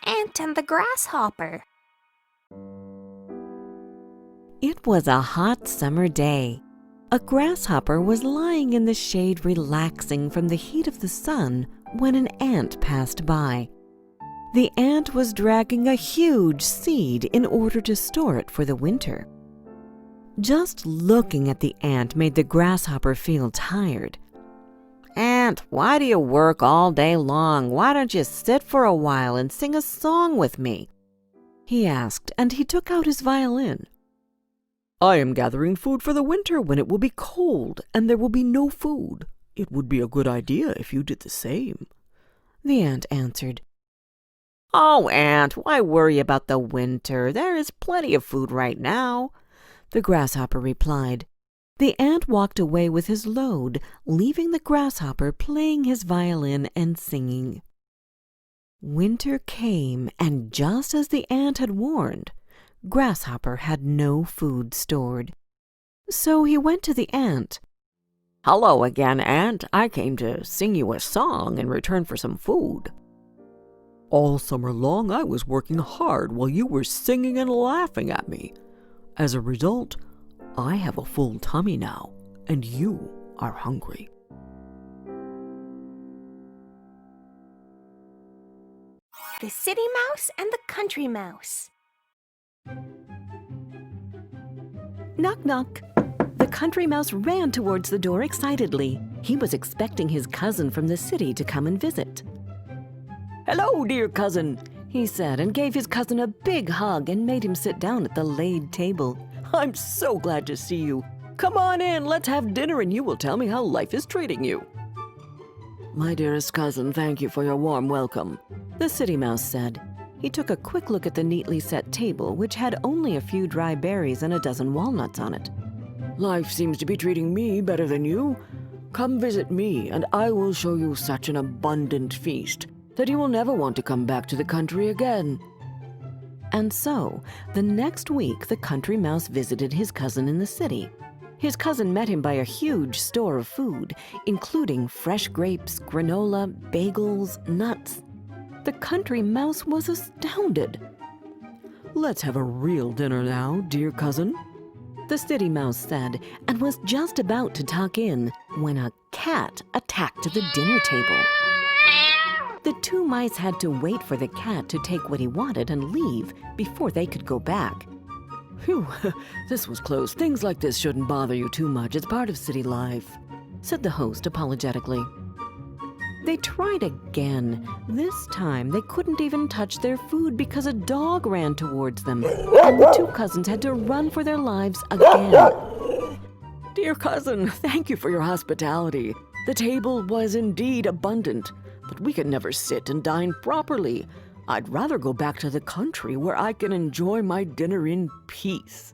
Ant and the Grasshopper. It was a hot summer day. A grasshopper was lying in the shade relaxing from the heat of the sun when an ant passed by. The ant was dragging a huge seed in order to store it for the winter. Just looking at the ant made the grasshopper feel tired. "Ant, why do you work all day long? Why don't you sit for a while and sing a song with me?" he asked, and he took out his violin. "I am gathering food for the winter when it will be cold and there will be no food. It would be a good idea if you did the same," the ant answered. "Oh, Ant, why worry about the winter? There is plenty of food right now," the grasshopper replied. The ant walked away with his load, leaving the grasshopper playing his violin and singing. Winter came, and just as the ant had warned, Grasshopper had no food stored. So he went to the ant. "Hello again, Ant. I came to sing you a song in return for some food." "All summer long I was working hard while you were singing and laughing at me. As a result, I have a full tummy now, and you are hungry." The City Mouse and the Country Mouse. Knock, knock. The country mouse ran towards the door excitedly. He was expecting his cousin from the city to come and visit. "Hello, dear cousin," he said, and gave his cousin a big hug and made him sit down at the laid table. "I'm so glad to see you. Come on in, let's have dinner and you will tell me how life is treating you." "My dearest cousin, thank you for your warm welcome," the city mouse said. He took a quick look at the neatly set table, which had only a few dry berries and a dozen walnuts on it. "Life seems to be treating me better than you. Come visit me, and I will show you such an abundant feast that you will never want to come back to the country again." And so, the next week, the country mouse visited his cousin in the city. His cousin met him by a huge store of food, including fresh grapes, granola, bagels, nuts. The country mouse was astounded. "Let's have a real dinner now, dear cousin," the city mouse said, and was just about to tuck in when a cat attacked the dinner table. The two mice had to wait for the cat to take what he wanted and leave before they could go back. "Phew, this was close. Things like this shouldn't bother you too much. It's part of city life," said the host apologetically. They tried again. This time, they couldn't even touch their food because a dog ran towards them, and the two cousins had to run for their lives again. "Dear cousin, thank you for your hospitality. The table was indeed abundant, but we can never sit and dine properly. I'd rather go back to the country where I can enjoy my dinner in peace,"